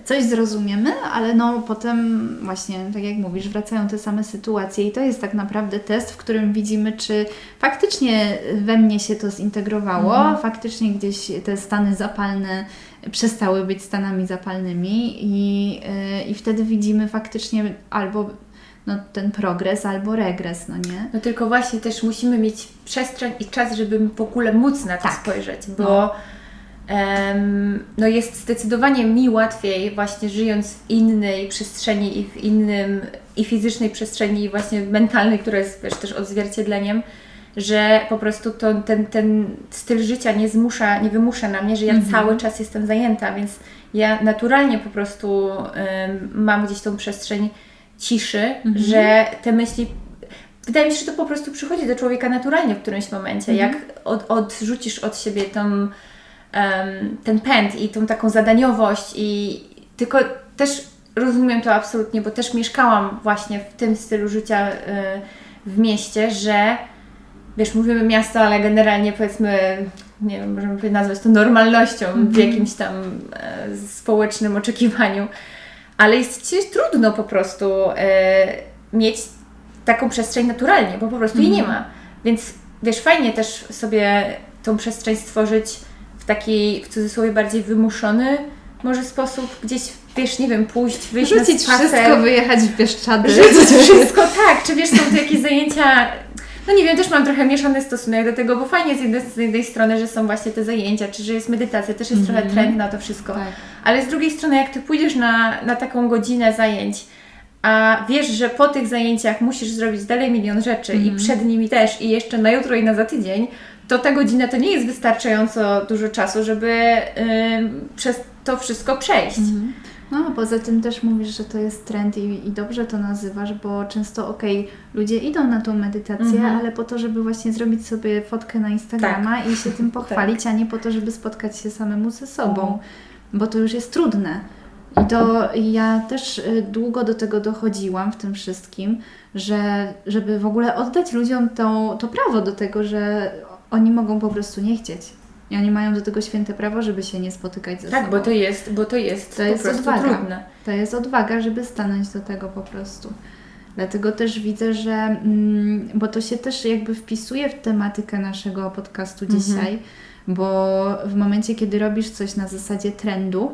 coś zrozumiemy, ale no potem właśnie, tak jak mówisz, wracają te same sytuacje i to jest tak naprawdę test, w którym widzimy, czy faktycznie we mnie się to zintegrowało, faktycznie gdzieś te stany zapalne przestały być stanami zapalnymi i wtedy widzimy faktycznie albo ten progres albo regres, no nie? No tylko właśnie też musimy mieć przestrzeń i czas, żeby w ogóle móc na to spojrzeć, bo no jest zdecydowanie mi łatwiej właśnie żyjąc w innej przestrzeni i w innym i fizycznej przestrzeni i właśnie mentalnej, która jest wiesz, też odzwierciedleniem, że po prostu ten styl życia nie wymusza na mnie, że ja cały czas jestem zajęta, więc ja naturalnie po prostu mam gdzieś tą przestrzeń ciszy, że te myśli, wydaje mi się, że to po prostu przychodzi do człowieka naturalnie w którymś momencie, jak odrzucisz od siebie ten pęd i tą taką zadaniowość i tylko też rozumiem to absolutnie, bo też mieszkałam właśnie w tym stylu życia w mieście, że wiesz, mówimy miasto, ale generalnie powiedzmy, nie wiem, możemy nazwać to normalnością w jakimś tam społecznym oczekiwaniu. Ale jest trudno po prostu mieć taką przestrzeń naturalnie, bo po prostu jej nie ma. Więc wiesz, fajnie też sobie tą przestrzeń stworzyć w taki, w cudzysłowie, bardziej wymuszony może sposób, gdzieś, wiesz, nie wiem, pójść, wyjść rzucić na spacer. wszystko, wyjechać w Bieszczady. Rzucić wszystko, tak. Czy wiesz, są tu jakieś zajęcia... No nie wiem, też mam trochę mieszany stosunek do tego, bo fajnie z jednej strony, że są właśnie te zajęcia, czy że jest medytacja, też jest trochę trend na to wszystko. Tak. Ale z drugiej strony, jak Ty pójdziesz na taką godzinę zajęć, a wiesz, że po tych zajęciach musisz zrobić dalej milion rzeczy i przed nimi też i jeszcze na jutro i na za tydzień, to ta godzina to nie jest wystarczająco dużo czasu, żeby przez to wszystko przejść. No, poza tym też mówisz, że to jest trend i dobrze to nazywasz, bo często ludzie idą na tą medytację, ale po to, żeby właśnie zrobić sobie fotkę na Instagrama i się tym pochwalić, a nie po to, żeby spotkać się samemu ze sobą, bo to już jest trudne. I ja też długo do tego dochodziłam w tym wszystkim, żeby w ogóle oddać ludziom to prawo do tego, że oni mogą po prostu nie chcieć. I oni mają do tego święte prawo, żeby się nie spotykać ze sobą. Tak, bo to jest po prostu odwaga. trudne. To jest odwaga, żeby stanąć do tego po prostu. Dlatego też widzę, że, bo to się też jakby wpisuje w tematykę naszego podcastu dzisiaj, bo w momencie, kiedy robisz coś na zasadzie trendu,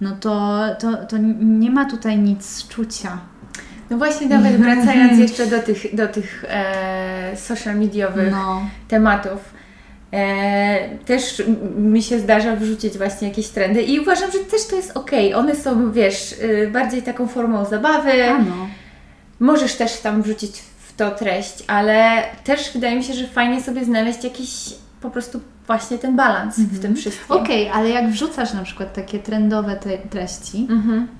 no to nie ma tutaj nic z czucia. No właśnie, nawet wracając jeszcze do tych social mediowych tematów, też mi się zdarza wrzucić właśnie jakieś trendy i uważam, że też to jest okej. One są, wiesz, bardziej taką formą zabawy. Możesz też tam wrzucić w to treść, ale też wydaje mi się, że fajnie sobie znaleźć jakiś po prostu właśnie ten balans w tym wszystkim. Okej, ale jak wrzucasz na przykład takie trendowe treści,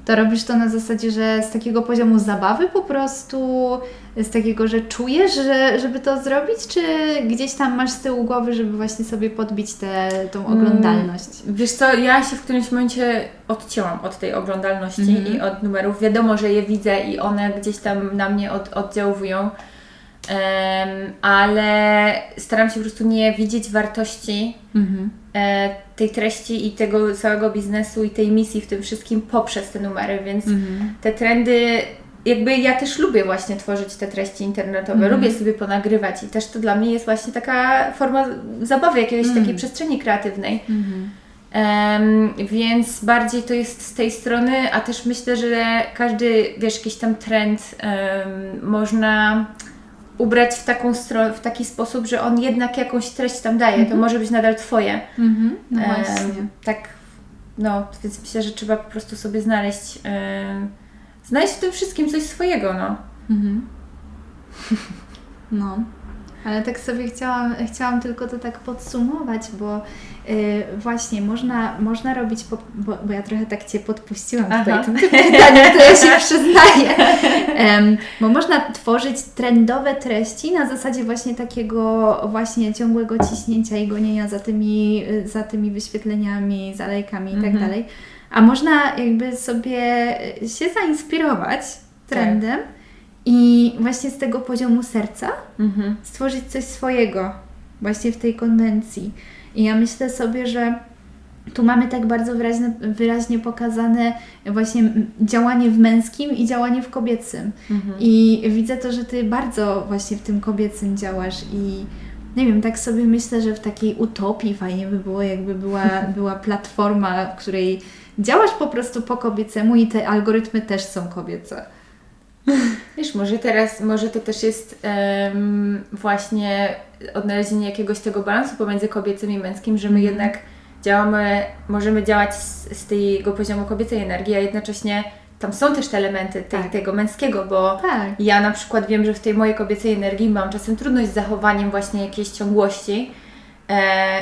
to robisz to na zasadzie, że z takiego poziomu zabawy po prostu, z takiego, że czujesz, żeby to zrobić, czy gdzieś tam masz z tyłu głowy, żeby właśnie sobie podbić tą oglądalność? Wiesz co, ja się w którymś momencie odcięłam od tej oglądalności i od numerów. Wiadomo, że je widzę i one gdzieś tam na mnie oddziałują. Ale staram się po prostu nie widzieć wartości tej treści i tego całego biznesu i tej misji w tym wszystkim poprzez te numery, więc te trendy, jakby ja też lubię właśnie tworzyć te treści internetowe, lubię sobie ponagrywać i też to dla mnie jest właśnie taka forma zabawy, jakiejś takiej przestrzeni kreatywnej. Więc bardziej to jest z tej strony, a też myślę, że każdy, wiesz, jakiś tam trend można ubrać w taki sposób, że on jednak jakąś treść tam daje. To może być nadal Twoje. No właśnie. Tak, no, więc myślę, że trzeba po prostu sobie znaleźć w tym wszystkim coś swojego, no. No. Ale tak sobie chciałam tylko to tak podsumować, bo właśnie można robić, bo ja trochę tak Cię podpuściłam tutaj tym pytaniem, to ja się przyznaję. Bo można tworzyć trendowe treści na zasadzie właśnie takiego właśnie ciągłego ciśnięcia i gonienia za tymi wyświetleniami, za lajkami i tak dalej. A można jakby sobie się zainspirować trendem i właśnie z tego poziomu serca stworzyć coś swojego właśnie w tej konwencji. I ja myślę sobie, że tu mamy tak bardzo wyraźnie pokazane właśnie działanie w męskim i działanie w kobiecym. I widzę to, że Ty bardzo właśnie w tym kobiecym działasz i nie wiem, tak sobie myślę, że w takiej utopii fajnie by było, jakby była platforma, w której działasz po prostu po kobiecemu i te algorytmy też są kobiece. Wiesz, może to też jest właśnie odnalezienie jakiegoś tego balansu pomiędzy kobiecym i męskim, że my jednak możemy działać z tego poziomu kobiecej energii, a jednocześnie tam są też te elementy tego męskiego, bo ja na przykład wiem, że w tej mojej kobiecej energii mam czasem trudność z zachowaniem właśnie jakiejś ciągłości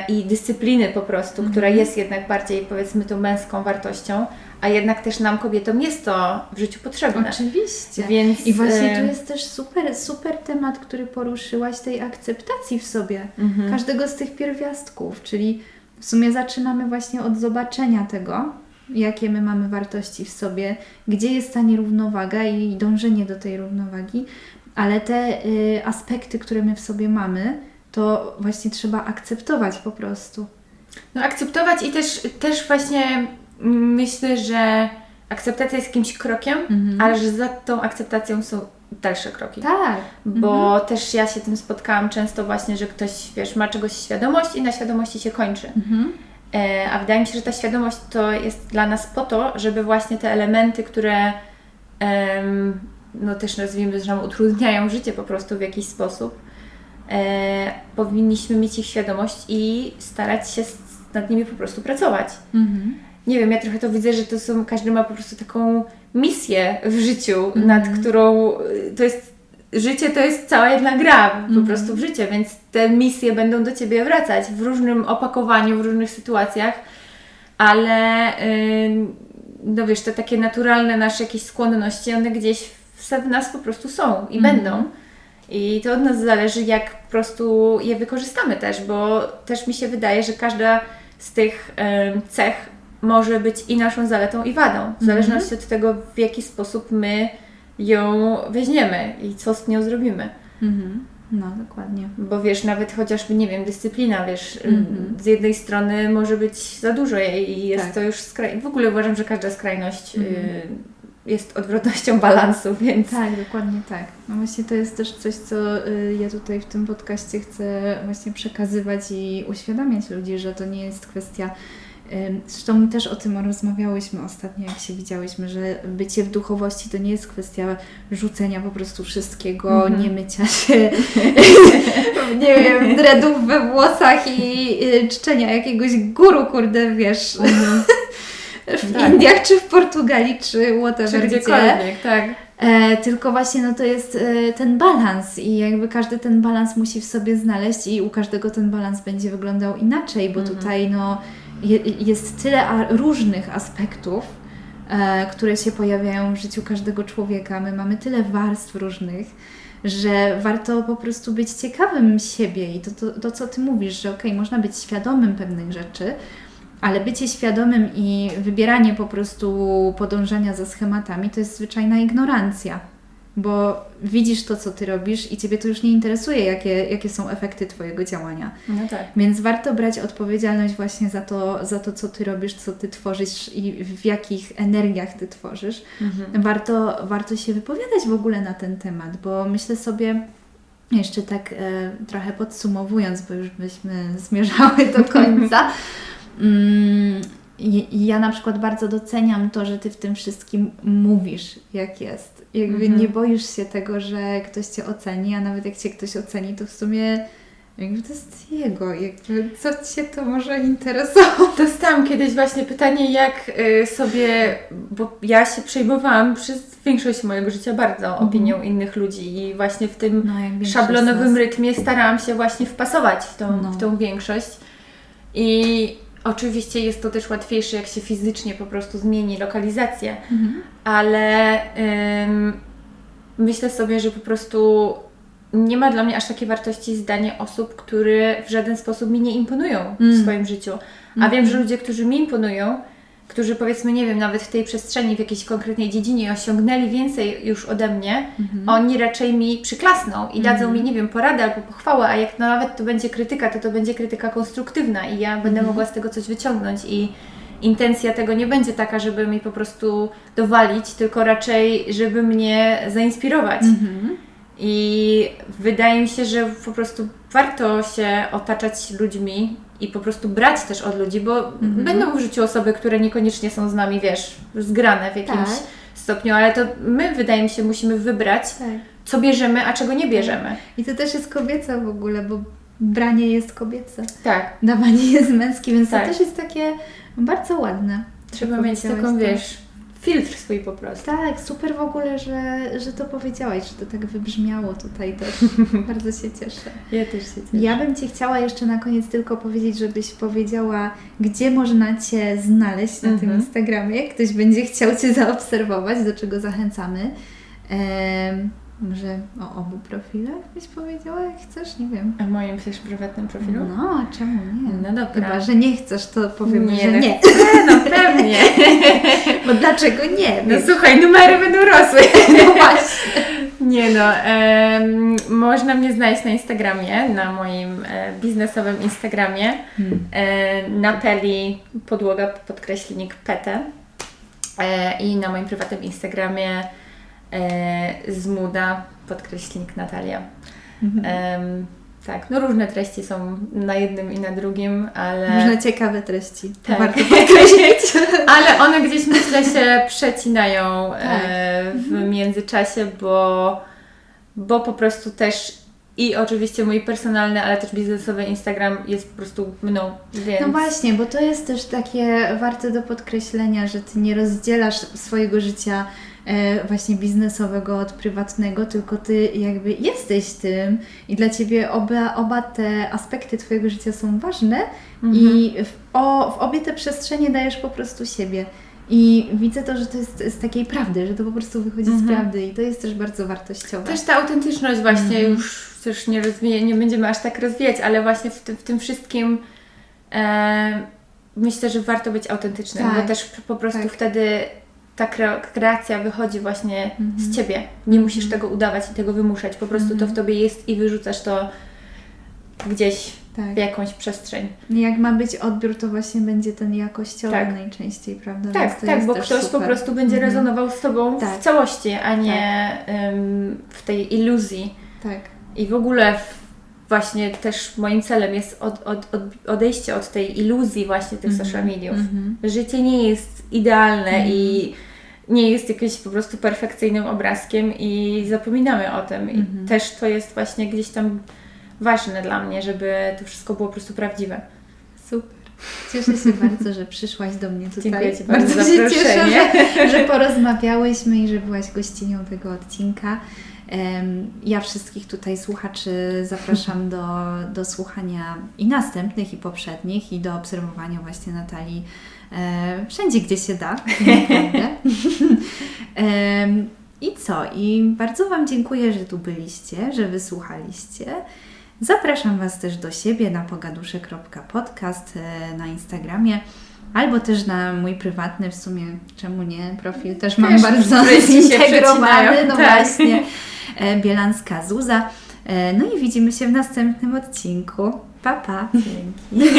i dyscypliny po prostu, która jest jednak bardziej, powiedzmy, tą męską wartością, a jednak też nam, kobietom, jest to w życiu potrzebne. Oczywiście. Więc, i właśnie tu jest też super temat, który poruszyłaś, tej akceptacji w sobie każdego z tych pierwiastków, czyli w sumie zaczynamy właśnie od zobaczenia tego, jakie my mamy wartości w sobie, gdzie jest ta nierównowaga i dążenie do tej równowagi, ale te aspekty, które my w sobie mamy, to właśnie trzeba akceptować po prostu. No akceptować i też właśnie myślę, że akceptacja jest jakimś krokiem, ale że za tą akceptacją są dalsze kroki. Tak. Bo też ja się tym spotkałam często właśnie, że ktoś, wiesz, ma czegoś świadomość i na świadomości się kończy. A wydaje mi się, że ta świadomość to jest dla nas po to, żeby właśnie te elementy, które no też nazwijmy, że nam utrudniają życie po prostu w jakiś sposób, powinniśmy mieć ich świadomość i starać się nad nimi po prostu pracować. Nie wiem, ja trochę to widzę, że każdy ma po prostu taką misję w życiu, nad którą życie to jest cała jedna gra po prostu w życie, więc te misje będą do Ciebie wracać w różnym opakowaniu, w różnych sytuacjach, ale no wiesz, te takie naturalne nasze jakieś skłonności, one gdzieś w nas po prostu są i będą. I to od nas zależy, jak po prostu je wykorzystamy też, bo też mi się wydaje, że każda z tych cech może być i naszą zaletą, i wadą. W zależności od tego, w jaki sposób my ją weźmiemy i co z nią zrobimy. No, dokładnie. Bo wiesz, nawet chociażby, nie wiem, dyscyplina, wiesz, z jednej strony może być za dużo jej i jest to już w ogóle uważam, że każda skrajność jest odwrotnością balansu, więc... Tak, dokładnie tak. No właśnie to jest też coś, co ja tutaj w tym podcaście chcę właśnie przekazywać i uświadamiać ludzi, że to nie jest kwestia... Zresztą też o tym rozmawiałyśmy ostatnio, jak się widziałyśmy, że bycie w duchowości to nie jest kwestia rzucenia po prostu wszystkiego, nie mycia się, nie wiem, dreadów we włosach i czczenia jakiegoś guru, kurde, wiesz, w Indiach, czy w Portugalii, czy whatever, czy gdziekolwiek, tak. Tylko właśnie no to jest ten balans i jakby każdy ten balans musi w sobie znaleźć i u każdego ten balans będzie wyglądał inaczej, bo tutaj no jest tyle różnych aspektów, które się pojawiają w życiu każdego człowieka. My mamy tyle warstw różnych, że warto po prostu być ciekawym siebie i to co Ty mówisz, że okej, można być świadomym pewnych rzeczy, ale bycie świadomym i wybieranie po prostu podążania za schematami to jest zwyczajna ignorancja, bo widzisz to, co Ty robisz i Ciebie to już nie interesuje, jakie są efekty Twojego działania. No tak. Więc warto brać odpowiedzialność właśnie za to, co Ty robisz, co Ty tworzysz i w jakich energiach Ty tworzysz. Warto się wypowiadać w ogóle na ten temat, bo myślę sobie, jeszcze tak trochę podsumowując, bo już byśmy zmierzały do końca, ja na przykład bardzo doceniam to, że Ty w tym wszystkim mówisz, jak jest. Jakby nie boisz się tego, że ktoś Cię oceni, a nawet jak Cię ktoś oceni, to w sumie jakby to jest jego. Jakby co Cię to może interesować? Dostałam kiedyś właśnie pytanie, jak sobie, bo ja się przejmowałam przez większość mojego życia bardzo opinią innych ludzi i właśnie w tym szablonowym rytmie starałam się właśnie wpasować w tą większość. I oczywiście jest to też łatwiejsze, jak się fizycznie po prostu zmieni lokalizację, ale myślę sobie, że po prostu nie ma dla mnie aż takiej wartości zdanie osób, które w żaden sposób mi nie imponują w swoim życiu. A wiem, że ludzie, którzy mi imponują, którzy powiedzmy, nie wiem, nawet w tej przestrzeni, w jakiejś konkretnej dziedzinie osiągnęli więcej już ode mnie, oni raczej mi przyklasną i dadzą mi, nie wiem, poradę albo pochwałę, a jak nawet to będzie krytyka, to będzie krytyka konstruktywna i ja będę mogła z tego coś wyciągnąć i intencja tego nie będzie taka, żeby mi po prostu dowalić, tylko raczej, żeby mnie zainspirować. I wydaje mi się, że po prostu warto się otaczać ludźmi i po prostu brać też od ludzi, bo będą w życiu osoby, które niekoniecznie są z nami, wiesz, zgrane w jakimś stopniu, ale to my, wydaje mi się, musimy wybrać, co bierzemy, a czego nie bierzemy. I to też jest kobiece w ogóle, bo branie jest kobiece. Tak. Dawanie jest męskie, więc to też jest takie bardzo ładne. Trzeba mieć taką, wiesz, filtr swój po prostu. Tak, super w ogóle, że to powiedziałaś, że to tak wybrzmiało tutaj też. Bardzo się cieszę. Ja też się cieszę. Ja bym Ci chciała jeszcze na koniec tylko powiedzieć, żebyś powiedziała, gdzie można Cię znaleźć na tym Instagramie. Ktoś będzie chciał Cię zaobserwować, do czego zachęcamy. Może o obu profilach byś powiedziała, jak chcesz? Nie wiem. A moim też prywatnym profilu? No, czemu nie? No dobra. Chyba, że nie chcesz, to powiemy, że nie. No pewnie. Bo dlaczego nie? No słuchaj, numery będą rosły. No właśnie. Nie no, można mnie znaleźć na Instagramie, na moim biznesowym Instagramie, Natali _PT i na moim prywatnym Instagramie Zmuda _Natalia. Tak, no różne treści są na jednym i na drugim, ale... Różne ciekawe treści, to tak. warto podkreślić. Ale one gdzieś, myślę, się przecinają w międzyczasie, bo po prostu też i oczywiście mój personalny, ale też biznesowy Instagram jest po prostu mną, więc... No właśnie, bo to jest też takie warte do podkreślenia, że Ty nie rozdzielasz swojego życia właśnie biznesowego od prywatnego, tylko Ty jakby jesteś tym i dla Ciebie oba te aspekty Twojego życia są ważne i w obie te przestrzenie dajesz po prostu siebie. I widzę to, że to jest z takiej prawdy, że to po prostu wychodzi z prawdy i to jest też bardzo wartościowe. Też ta autentyczność właśnie już też nie będziemy aż tak rozwijać, ale właśnie w tym wszystkim myślę, że warto być autentycznym, bo też po prostu wtedy ta kreacja wychodzi właśnie z Ciebie. Nie musisz tego udawać i tego wymuszać. Po prostu to w Tobie jest i wyrzucasz to gdzieś w jakąś przestrzeń. Jak ma być odbiór, to właśnie będzie ten jakościowy najczęściej, prawda? Tak, bo ktoś po prostu będzie rezonował z Tobą w całości, a nie w tej iluzji. Tak. I w ogóle właśnie też moim celem jest odejście od tej iluzji właśnie tych social mediów. Życie nie jest idealne i nie jest jakimś po prostu perfekcyjnym obrazkiem i zapominamy o tym. I też to jest właśnie gdzieś tam ważne dla mnie, żeby to wszystko było po prostu prawdziwe. Super. Cieszę się bardzo, że przyszłaś do mnie tutaj. Dziękuję Ci bardzo za się zaproszenie. cieszę, że porozmawiałyśmy i że byłaś gościnią tego odcinka. Ja wszystkich tutaj słuchaczy zapraszam do słuchania i następnych, i poprzednich, i do obserwowania właśnie Natalii wszędzie, gdzie się da. Naprawdę. I co? I bardzo Wam dziękuję, że tu byliście, że wysłuchaliście. Zapraszam Was też do siebie na pogadusze.podcast na Instagramie, albo też na mój prywatny, w sumie czemu nie, profil też mam bardzo zintegrowany, no tak. właśnie, Bielanska Zuza. No i widzimy się w następnym odcinku. Pa, pa! Dzięki.